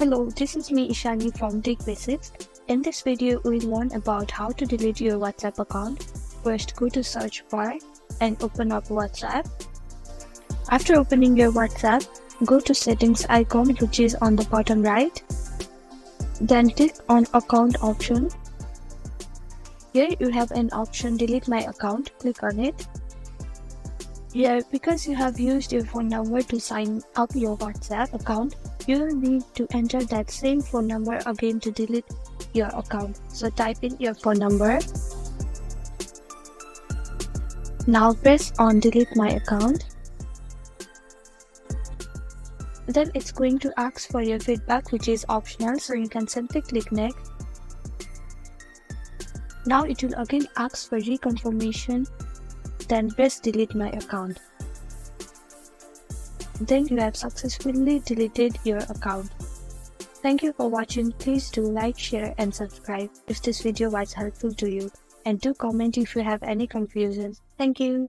Hello, this is me Ishani from Tech Basics. In this video, we'll learn about how to delete your WhatsApp account. First, go to search bar and open up WhatsApp. After opening your WhatsApp, go to settings icon which is on the bottom right. Then click on account option. Here you have an option delete my account. Click on it. Here, because you have used your phone number to sign up your WhatsApp account, you will need to enter that same phone number again to delete your account. So type in your phone number. Now press on delete my account. Then it's going to ask for your feedback, which is optional, so you can simply click next. Now it will again ask for reconfirmation. Then press delete my account. Then you have successfully deleted your account. Thank you for watching. Please do like, share and subscribe if this video was helpful to you. And do comment if you have any confusions. Thank you.